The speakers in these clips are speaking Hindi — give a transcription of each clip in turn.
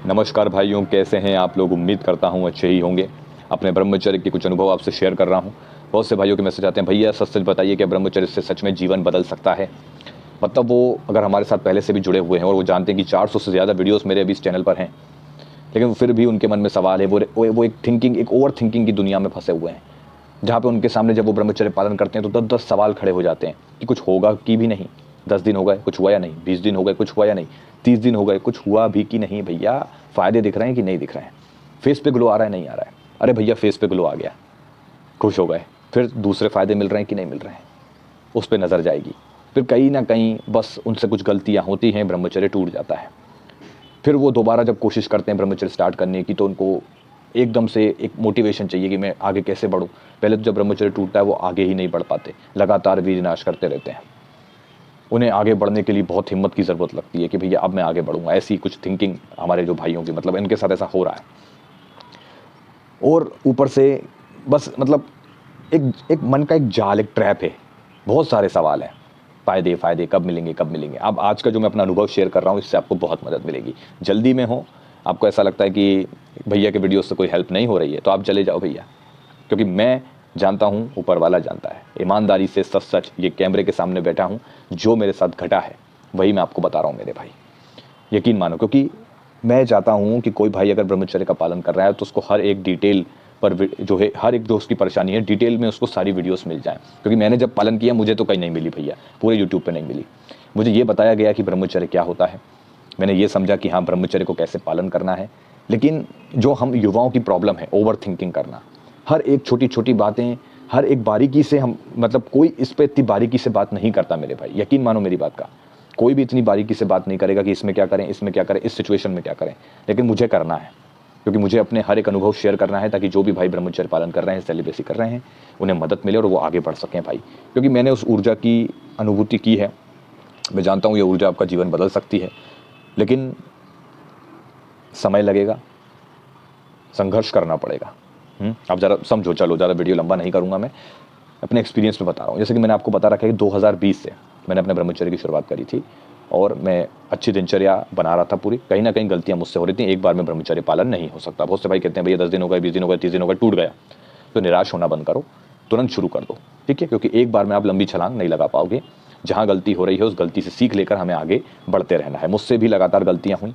नमस्कार भाइयों, कैसे हैं आप लोग। उम्मीद करता हूं अच्छे ही होंगे। अपने ब्रह्मचर्य के कुछ अनुभव आपसे शेयर कर रहा हूं। बहुत से भाइयों के मैसेज आते हैं, भैया सच सच बताइए कि ब्रह्मचर्य से सच में जीवन बदल सकता है। मतलब वो अगर हमारे साथ पहले से भी जुड़े हुए हैं और वो जानते हैं कि 400 से ज़्यादा वीडियोस मेरे अभी इस चैनल पर हैं, लेकिन फिर भी उनके मन में सवाल है। वो एक ओवर थिंकिंग की दुनिया में फंसे हुए हैं, जहाँ पे उनके सामने जब वो ब्रह्मचर्य पालन करते हैं तो 10-10 सवाल खड़े हो जाते हैं कि कुछ होगा कि भी नहीं। 10 दिन हो गए, कुछ हुआ या नहीं। 20 दिन हो गए, कुछ हुआ या नहीं। 30 दिन हो गए, कुछ हुआ भी कि नहीं। भैया फ़ायदे दिख रहे हैं कि नहीं दिख रहे हैं। फेस पे ग्लो आ रहा है, नहीं आ रहा है। अरे भैया फेस पे ग्लो आ गया, खुश हो गए। फिर दूसरे फ़ायदे मिल रहे हैं कि नहीं मिल रहे हैं, उस पर नज़र जाएगी। फिर कहीं ना कहीं बस उनसे कुछ गलतियाँ होती हैं, ब्रह्मचर्य टूट जाता है। फिर वो दोबारा जब कोशिश करते हैं ब्रह्मचर्य स्टार्ट करने की, तो उनको एकदम से एक मोटिवेशन चाहिए कि मैं आगे कैसे बढ़ूं। पहले तो जब ब्रह्मचर्य टूटता है वो आगे ही नहीं बढ़ पाते, लगातार विनाश करते रहते हैं। उन्हें आगे बढ़ने के लिए बहुत हिम्मत की ज़रूरत लगती है कि भैया अब मैं आगे बढ़ूंगा। ऐसी कुछ थिंकिंग हमारे जो भाइयों की, मतलब इनके साथ ऐसा हो रहा है। और ऊपर से बस मतलब एक एक मन का एक जाल, एक ट्रैप है। बहुत सारे सवाल हैं, फ़ायदे फ़ायदे कब मिलेंगे कब मिलेंगे। अब आज का जो मैं अपना अनुभव शेयर कर रहा हूँ, इससे आपको बहुत मदद मिलेगी। जल्दी में हो, आपको ऐसा लगता है कि भैया के वीडियो से कोई हेल्प नहीं हो रही है, तो आप चले जाओ भैया। क्योंकि मैं जानता हूँ, ऊपर वाला जानता है। ईमानदारी से सच सच ये कैमरे के सामने बैठा हूँ, जो मेरे साथ घटा है वही मैं आपको बता रहा हूँ मेरे भाई। यकीन मानो, क्योंकि मैं चाहता हूँ कि कोई भाई अगर ब्रह्मचर्य का पालन कर रहा है तो उसको हर एक डिटेल पर जो है, हर एक जो उसकी परेशानी है डिटेल में उसको सारी वीडियोस मिल जाएं। क्योंकि मैंने जब पालन किया मुझे तो कहीं नहीं मिली भैया, पूरे यूट्यूब पे नहीं मिली। मुझे ये बताया गया कि ब्रह्मचर्य क्या होता है। मैंने ये समझा कि हाँ, ब्रह्मचर्य को कैसे पालन करना है। लेकिन जो हम युवाओं की प्रॉब्लम है, ओवर थिंकिंग करना, हर एक छोटी छोटी बातें, हर एक बारीकी से हम, मतलब कोई इस पर इतनी बारीकी से बात नहीं करता मेरे भाई। यकीन मानो मेरी बात का, कोई भी इतनी बारीकी से बात नहीं करेगा कि इसमें क्या करें, इसमें क्या करें, इस सिचुएशन में क्या करें। लेकिन मुझे करना है, क्योंकि मुझे अपने हर एक अनुभव शेयर करना है, ताकि जो भी भाई ब्रह्मचर्य पालन कर रहे हैं, सेलिब्रेसी कर रहे हैं, उन्हें मदद मिले और वो आगे बढ़ सकें भाई। क्योंकि मैंने उस ऊर्जा की अनुभूति की है। मैं जानता हूँ ये ऊर्जा आपका जीवन बदल सकती है, लेकिन समय लगेगा, संघर्ष करना पड़ेगा। आप ज़रा समझो। चलो ज़्यादा वीडियो लंबा नहीं करूँगा, मैं अपने एक्सपीरियंस में बता रहा हूँ। जैसे कि मैंने आपको बता रखा है कि 2020 से मैंने अपने ब्रह्मचर्य की शुरुआत करी थी, और मैं अच्छी दिनचर्या बना रहा था पूरी। कहीं ना कहीं गलतियाँ मुझसे हो रही थी। एक बार में ब्रह्मचर्य पालन नहीं हो सकता। बहुत से भाई कहते हैं भैया 10 दिन हो गए, 20 दिन हो गए, 30 दिन हो गए, टूट गया। तो निराश होना बंद करो, तुरंत शुरू कर दो, ठीक है। क्योंकि एक बार में आप लंबी छलांग नहीं लगा पाओगे। जहाँ गलती हो रही है उस गलती से सीख लेकर हमें आगे बढ़ते रहना है। मुझसे भी लगातार गलतियाँ हुई,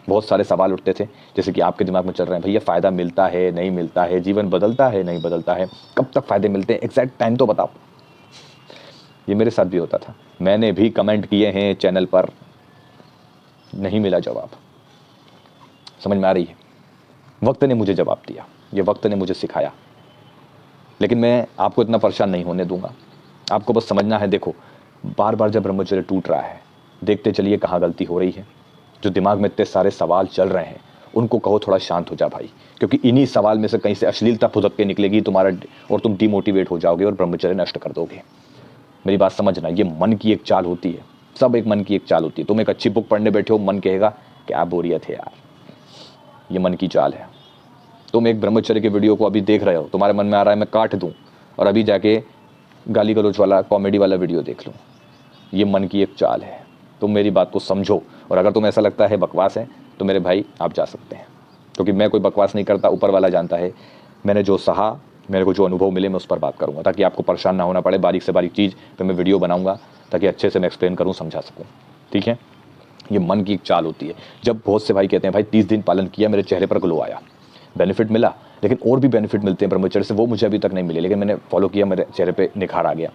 बहुत सारे सवाल उठते थे, जैसे कि आपके दिमाग में चल रहे हैं, भैया फ़ायदा मिलता है नहीं मिलता है, जीवन बदलता है नहीं बदलता है, कब तक फ़ायदे मिलते हैं, एग्जैक्ट टाइम तो बताओ। ये मेरे साथ भी होता था। मैंने भी कमेंट किए हैं चैनल पर, नहीं मिला जवाब। समझ में आ रही है। वक्त ने मुझे जवाब दिया, ये वक्त ने मुझे सिखाया। लेकिन मैं आपको इतना परेशान नहीं होने दूंगा। आपको बस समझना है, देखो बार बार जब ब्रह्मचर्य टूट रहा है, देखते चलिए कहाँ गलती हो रही है। जो दिमाग में इतने सारे सवाल चल रहे हैं, उनको कहो थोड़ा शांत हो जा भाई। क्योंकि इन्हीं सवाल में से कहीं से अश्लीलता फुदक के निकलेगी तुम्हारा, और तुम डिमोटिवेट हो जाओगे और ब्रह्मचर्य नष्ट कर दोगे। मेरी बात समझना, ये मन की एक चाल होती है। सब एक मन की एक चाल होती है। तुम एक अच्छी बुक पढ़ने बैठे हो, मन कहेगा क्या बोरियत है यार, ये मन की चाल है। तुम एक ब्रह्मचर्य के वीडियो को अभी देख रहे हो, तुम्हारे मन में आ रहा है मैं काट दूं, और अभी जाके गाली गलौज वाला कॉमेडी वाला वीडियो देख लूं। ये मन की एक चाल है। तुम मेरी बात को समझो, और अगर तुम्हें ऐसा लगता है बकवास है, तो मेरे भाई आप जा सकते हैं। क्योंकि मैं कोई बकवास नहीं करता, ऊपर वाला जानता है। मैंने जो सहा, मेरे को जो अनुभव मिले, मैं उस पर बात करूँगा, ताकि आपको परेशान ना होना पड़े। बारीक से बारीक चीज़ पर मैं वीडियो बनाऊँगा, ताकि अच्छे से मैं एक्सप्लेन करूँ, समझा सकूँ, ठीक है। ये मन की एक चाल होती है। जब बहुत से भाई कहते हैं भाई 30 दिन पालन किया, मेरे चेहरे पर ग्लो आया, बेनिफिट मिला, लेकिन और भी बेनिफिट मिलते हैं ब्रह्मचर्य से, वो मुझे अभी तक नहीं मिले। लेकिन मैंने फॉलो किया, मेरे चेहरे पे निखार आ गया।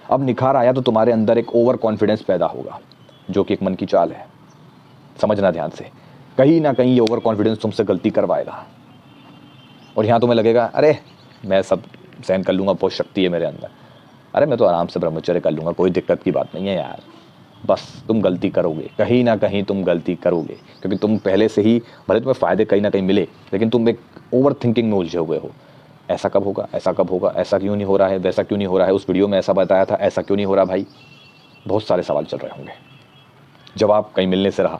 अब निखार आया तो तुम्हारे अंदर एक ओवर कॉन्फिडेंस पैदा होगा, जो कि एक मन की चाल है। समझना ध्यान से, कहीं ना कहीं ये ओवर कॉन्फिडेंस तुमसे गलती करवाएगा, और यहाँ तुम्हें लगेगा अरे मैं सब सहन कर लूँगा, बहुत शक्ति है मेरे अंदर, अरे मैं तो आराम से ब्रह्मचर्य कर लूँगा, कोई दिक्कत की बात नहीं है यार। बस तुम गलती करोगे, कहीं ना कहीं तुम गलती करोगे। क्योंकि तुम पहले से ही, भले तुम्हें फ़ायदे कहीं ना कहीं मिले, लेकिन तुम एक ओवर थिंकिंग में उलझे हुए हो। ऐसा कब होगा, ऐसा कब होगा, ऐसा क्यों नहीं हो रहा है, वैसा क्यों नहीं हो रहा है, उस वीडियो में ऐसा बताया था, ऐसा क्यों नहीं हो रहा भाई। बहुत सारे सवाल चल रहे होंगे, जवाब कहीं मिलने से रहा,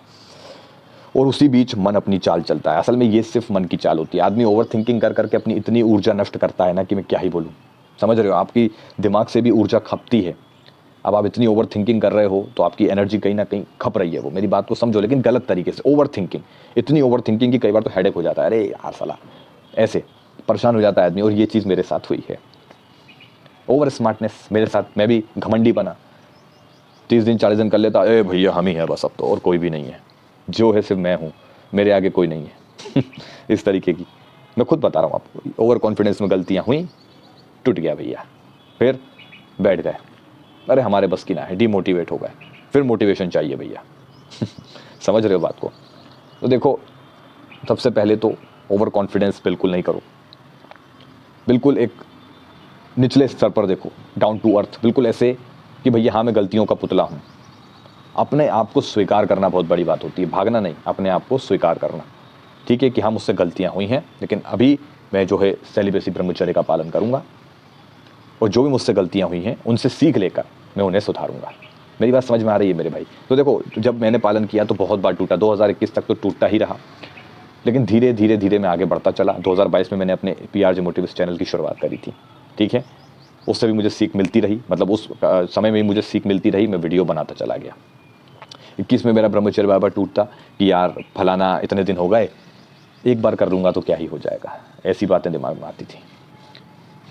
और उसी बीच मन अपनी चाल चलता है। असल में ये सिर्फ मन की चाल होती है। आदमी ओवर थिंकिंग कर करके अपनी इतनी ऊर्जा नष्ट करता है ना, कि मैं क्या ही बोलूँ। समझ रहे हो, आपकी दिमाग से भी ऊर्जा खपती है। अब आप इतनी ओवर थिंकिंग कर रहे हो तो आपकी एनर्जी कहीं ना कहीं खप रही है, वो मेरी बात को समझो, लेकिन गलत तरीके से। ओवर थिंकिंग, इतनी ओवर थिंकिंग की कई बार तो हेडेक हो जाता है, अरे यार साला, ऐसे परेशान हो जाता है आदमी। और ये चीज़ मेरे साथ हुई है। ओवर स्मार्टनेस मेरे साथ, मैं भी घमंडी बना, 30 दिन 40 दिन कर लेता, ए भैया हम ही हैं बस, अब तो और कोई भी नहीं है, जो है सिर्फ मैं हूँ, मेरे आगे कोई नहीं है। इस तरीके की, मैं खुद बता रहा हूँ आपको, ओवर कॉन्फिडेंस में गलतियाँ हुई, टूट गया भैया, फिर बैठ गए, अरे हमारे बस की ना है, डिमोटिवेट हो गए, फिर मोटिवेशन चाहिए भैया। समझ रहे हो बात को? तो देखो, सबसे पहले तो ओवर कॉन्फिडेंस बिल्कुल नहीं करो, बिल्कुल एक निचले स्तर पर देखो, डाउन टू अर्थ, बिल्कुल ऐसे कि भैया हाँ मैं गलतियों का पुतला हूँ। अपने आप को स्वीकार करना बहुत बड़ी बात होती है, भागना नहीं, अपने आप को स्वीकार करना। ठीक है कि हाँ मुझसे गलतियाँ हुई हैं, लेकिन अभी मैं जो है सेलिबेसी ब्रह्मचर्य का पालन करूँगा, और जो भी मुझसे गलतियाँ हुई हैं उनसे सीख लेकर मैं उन्हें सुधारूंगा। मेरी बात समझ में आ रही है मेरे भाई? तो देखो, जब मैंने पालन किया तो बहुत बार टूटा, 2021 तक तो टूटता ही रहा, लेकिन धीरे धीरे धीरे मैं आगे बढ़ता चला। 2022 में मैंने अपने PRJ मोटिवेशन चैनल की शुरुआत करी थी, ठीक है, उससे भी मुझे सीख मिलती रही, मतलब उस समय में मुझे सीख मिलती रही, मैं वीडियो बनाता चला गया। 21 में मेरा ब्रह्मचर्य बार बार टूटता कि यार फलाना इतने दिन हो गए, एक बार कर लूँगा तो क्या ही हो जाएगा, ऐसी बातें दिमाग में आती थी।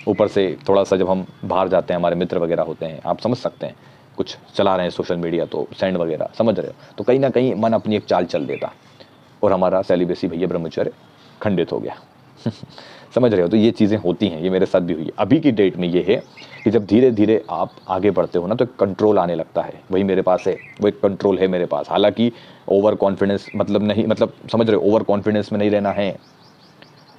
ऊपर से थोड़ा सा जब हम बाहर जाते हैं, हमारे मित्र वगैरह होते हैं, आप समझ सकते हैं, कुछ चला रहे हैं सोशल मीडिया तो सेंड वगैरह, समझ रहे हो, तो कहीं ना कहीं मन अपनी एक चाल चल देता, और हमारा सेलिबेसी भैया ब्रह्मचर्य खंडित हो गया। समझ रहे हो? तो ये चीज़ें होती हैं, ये मेरे साथ भी हुई है। अभी की डेट में ये है कि जब धीरे धीरे आप आगे बढ़ते हो ना, तो एक कंट्रोल आने लगता है, वही मेरे पास है, वो एक कंट्रोल है मेरे पास। हालांकि ओवर कॉन्फिडेंस मतलब नहीं, मतलब समझ रहे हो, ओवर कॉन्फिडेंस में नहीं रहना है।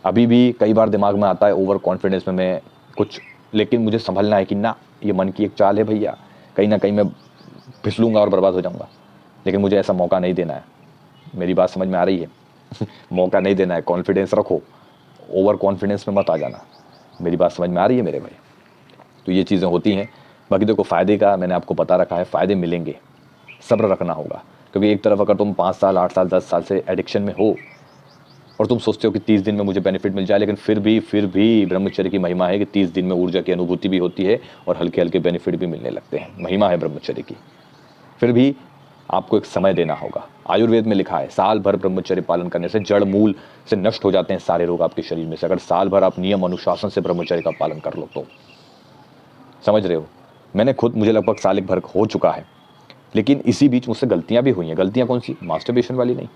अभी भी कई बार दिमाग में आता है ओवर कॉन्फिडेंस में मैं कुछ, लेकिन मुझे संभलना है कि ना, ये मन की एक चाल है भैया, कहीं ना कहीं मैं फिसलूंगा और बर्बाद हो जाऊंगा, लेकिन मुझे ऐसा मौका नहीं देना है। मेरी बात समझ में आ रही है? मौका नहीं देना है, कॉन्फिडेंस रखो, ओवर कॉन्फिडेंस में मत आ जाना। मेरी बात समझ में आ रही है मेरे भाई? तो ये चीज़ें होती हैं। बाकी देखो, फ़ायदे का मैंने आपको बता रखा है, फ़ायदे मिलेंगे, सब्र रखना होगा, क्योंकि एक तरफ अगर तुम 5 साल 8 साल 10 साल से एडिक्शन में हो और तुम सोचते हो कि 30 दिन में मुझे बेनिफिट मिल जाए, लेकिन फिर भी ब्रह्मचर्य की महिमा है कि 30 दिन में ऊर्जा की अनुभूति भी होती है और हल्के हल्के बेनिफिट भी मिलने लगते हैं। महिमा है ब्रह्मचर्य की। फिर भी आपको एक समय देना होगा। आयुर्वेद में लिखा है, साल भर ब्रह्मचर्य पालन करने से जड़ मूल से नष्ट हो जाते हैं सारे रोग आपके शरीर में से, अगर साल भर आप नियम अनुशासन से ब्रह्मचर्य का पालन कर लो तो। समझ रहे हो? मैंने खुद, मुझे लगभग साल एक भर हो चुका है, लेकिन इसी बीच मुझसे गलतियां भी हुई हैं। गलतियां कौन सी? मास्टरबेशन वाली नहीं,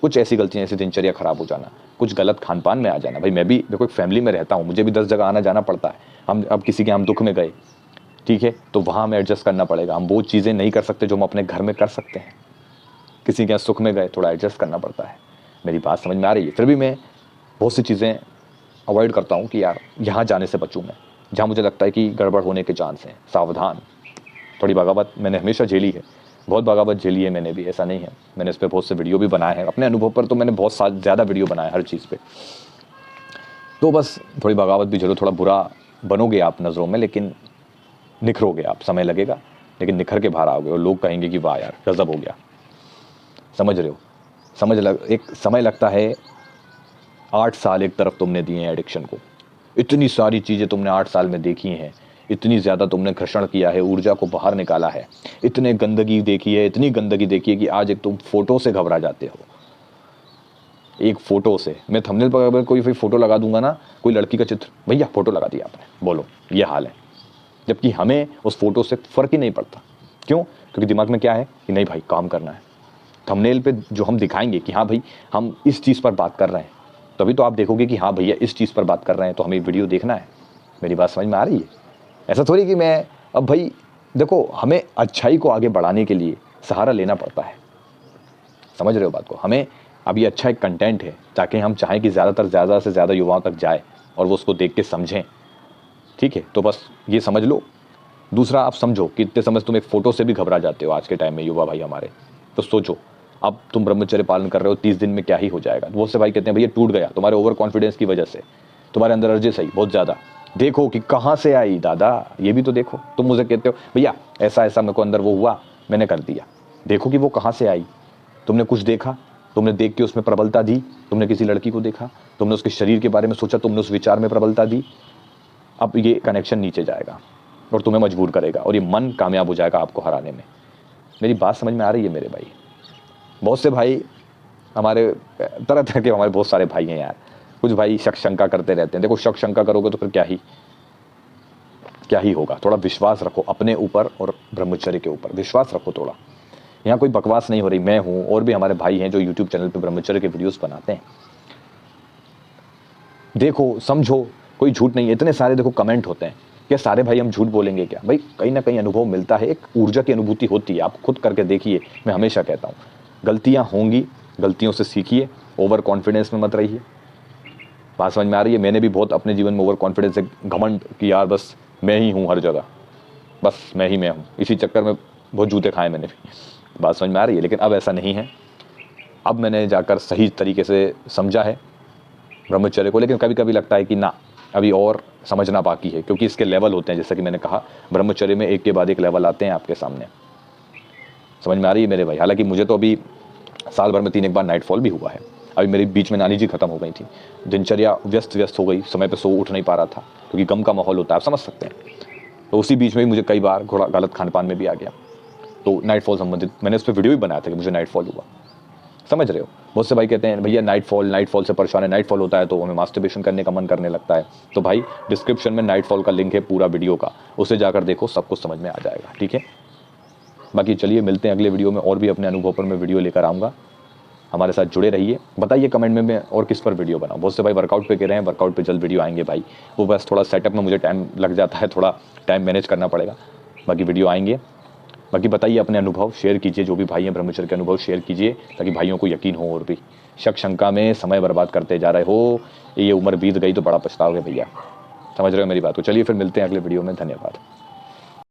कुछ ऐसी गलतियां, ऐसी दिनचर्या खराब हो जाना, कुछ गलत खान पान में आ जाना। भाई मैं भी देखो एक फैमिली में रहता हूँ, मुझे भी 10 जगह आना जाना पड़ता है। हम अब किसी के हम दुख में गए, ठीक है, तो वहाँ हमें एडजस्ट करना पड़ेगा। हम वो चीज़ें नहीं कर सकते जो हम अपने घर में कर सकते हैं। किसी के यहाँ सुख में गए, थोड़ा एडजस्ट करना पड़ता है। मेरी बात समझ में आ रही है? फिर भी मैं बहुत सी चीज़ें अवॉइड करता हूँ कि यार यहाँ जाने से बचूँ मैं, जहाँ मुझे लगता है कि गड़बड़ होने के चांस हैं। सावधान। थोड़ी बगावत मैंने हमेशा झेली है, बहुत बगावत झेली है मैंने भी, ऐसा नहीं है। मैंने इस पर बहुत से वीडियो भी बनाए हैं अपने अनुभव पर, तो मैंने बहुत ज़्यादा वीडियो बनाए हर चीज़ पे। तो बस थोड़ी बगावत भी झेलो, थोड़ा बुरा बनोगे आप नज़रों में, लेकिन निखरोगे आप, समय लगेगा, लेकिन निखर के बाहर आओगे और लोग कहेंगे कि वाह यार गजब हो गया। समझ रहे हो? एक समय लगता है। 8 साल एक तरफ तुमने दिए हैं एडिक्शन को, इतनी सारी चीज़ें तुमने 8 साल में देखी हैं, इतनी ज़्यादा तुमने घर्षण किया है, ऊर्जा को बाहर निकाला है, इतने गंदगी देखी है, इतनी गंदगी देखी है कि आज एक तुम फोटो से घबरा जाते हो। एक फोटो से, मैं थंबनेल पर अगर कोई फोटो लगा दूंगा ना, कोई लड़की का चित्र, भैया फोटो लगा दिया आपने, बोलो, ये हाल है। जबकि हमें उस फोटो से फर्क ही नहीं पड़ता। क्यों? क्योंकि दिमाग में क्या है कि नहीं भाई काम करना है। थंबनेल पे जो हम दिखाएंगे कि हाँ भाई हम इस चीज़ पर बात कर रहे हैं, तभी तो आप देखोगे कि हाँ भैया इस चीज़ पर बात कर रहे हैं, तो हमें वीडियो देखना है। मेरी बात समझ में आ रही है? ऐसा थोड़ी कि मैं अब भाई देखो, हमें अच्छाई को आगे बढ़ाने के लिए सहारा लेना पड़ता है। समझ रहे हो बात को? हमें अब ये अच्छा एक कंटेंट है, ताकि हम चाहें कि ज़्यादा से ज़्यादा युवाओं तक जाए और वो उसको देख के समझें। ठीक है, तो बस ये समझ लो। दूसरा, आप समझो कि इतने समय तुम एक फ़ोटो से भी घबरा जाते हो आज के टाइम में, युवा भाई हमारे। तो सोचो, अब तुम ब्रह्मचर्य पालन कर रहे हो, 30 दिन में क्या ही हो जाएगा। बहुत से भाई कहते हैं भैया टूट गया तुम्हारे ओवर कॉन्फिडेंस की वजह से, तुम्हारे अंदर अर्जेस आई बहुत ज़्यादा। देखो कि कहाँ से आई दादा, ये भी तो देखो। तुम मुझे कहते हो भैया ऐसा ऐसा मेरे को अंदर वो हुआ, मैंने कर दिया। देखो कि वो कहाँ से आई। तुमने कुछ देखा, तुमने देख के उसमें प्रबलता दी, तुमने किसी लड़की को देखा, तुमने उसके शरीर के बारे में सोचा, तुमने उस विचार में प्रबलता दी, अब ये कनेक्शन नीचे जाएगा। और तुम्हें मजबूर करेगा और ये मन कामयाब हो जाएगा आपको हराने में। मेरी बात समझ में आ रही है मेरे भाई? बहुत से भाई हमारे तरह तरह के हमारे बहुत सारे भाई हैं यार। कुछ भाई शक शंका करते रहते हैं। देखो शक शंका करोगे तो फिर क्या ही होगा। थोड़ा विश्वास रखो अपने ऊपर और ब्रह्मचर्य के ऊपर विश्वास रखो थोड़ा। यहाँ कोई बकवास नहीं हो रही। मैं हूँ और भी हमारे भाई हैं जो यूट्यूब चैनल पे ब्रह्मचर्य के वीडियोस बनाते हैं। देखो समझो, कोई झूठ नहीं है। इतने सारे देखो कमेंट होते हैं, क्या सारे भाई हम झूठ बोलेंगे क्या? भाई कहीं ना कहीं अनुभव मिलता है, एक ऊर्जा की अनुभूति होती है। आप खुद करके देखिए। मैं हमेशा कहता हूँ गलतियाँ होंगी, गलतियों से सीखिए, ओवर कॉन्फिडेंस में मत रहिए। बात समझ में आ रही है? मैंने भी बहुत अपने जीवन में ओवर कॉन्फिडेंस से घमंड कि यार बस मैं ही हूँ हर जगह, बस मैं हूँ। इसी चक्कर में बहुत जूते खाए मैंने भी। बात समझ में आ रही है? लेकिन अब ऐसा नहीं है। अब मैंने जाकर सही तरीके से समझा है ब्रह्मचर्य को। लेकिन कभी कभी लगता है कि ना, अभी और समझना बाकी है, क्योंकि इसके लेवल होते हैं। जैसा कि मैंने कहा, ब्रह्मचर्य में एक के बाद एक लेवल आते हैं आपके सामने। समझ में आ रही है मेरे भाई? हालांकि मुझे तो अभी साल भर में 3 एक बार नाइटफॉल भी हुआ है। अभी मेरी बीच में नानी जी खत्म हो गई थी, दिनचर्या व्यस्त हो गई, समय पे सो उठ नहीं पा रहा था क्योंकि गम का माहौल होता है, आप समझ सकते हैं। तो उसी बीच में भी मुझे कई बार थोड़ा गलत खान पान में भी आ गया। तो नाइटफॉल संबंधित मैंने उस पर वीडियो भी बनाया था कि मुझे नाइटफॉल हुआ। समझ रहे हो? बहुत से भाई कहते हैं भैया नाइटफॉल से परेशान है। नाइटफॉल होता है तो हमें मास्टरबेशन करने का मन करने लगता है। तो भाई डिस्क्रिप्शन में नाइटफॉल का लिंक है पूरा वीडियो का, उसे जाकर देखो, सब कुछ समझ में आ जाएगा। ठीक है, बाकी चलिए मिलते हैं अगले वीडियो में। और भी अपने अनुभव पर मैं वीडियो लेकर आऊँगा। हमारे साथ जुड़े रहिए। बताइए कमेंट में मैं और किस पर वीडियो बनाऊँ। बहुत से भाई वर्कआउट पे कह रहे हैं, वर्कआउट पे जल्द वीडियो आएंगे भाई। वो बस थोड़ा सेटअप में मुझे टाइम लग जाता है, थोड़ा टाइम मैनेज करना पड़ेगा। बाकी वीडियो आएंगे। बाकी बताइए अपने अनुभव शेयर कीजिए, जो भी भाई हैं ब्रह्मचर्य के अनुभव शेयर कीजिए, ताकि भाइयों को यकीन हो। और भी शक शंका में समय बर्बाद करते जा रहे हो, ये उम्र बीत गई तो बड़ा पछताओगे भैया। समझ रहे हो मेरी बात को? चलिए फिर मिलते हैं अगले वीडियो में। धन्यवाद।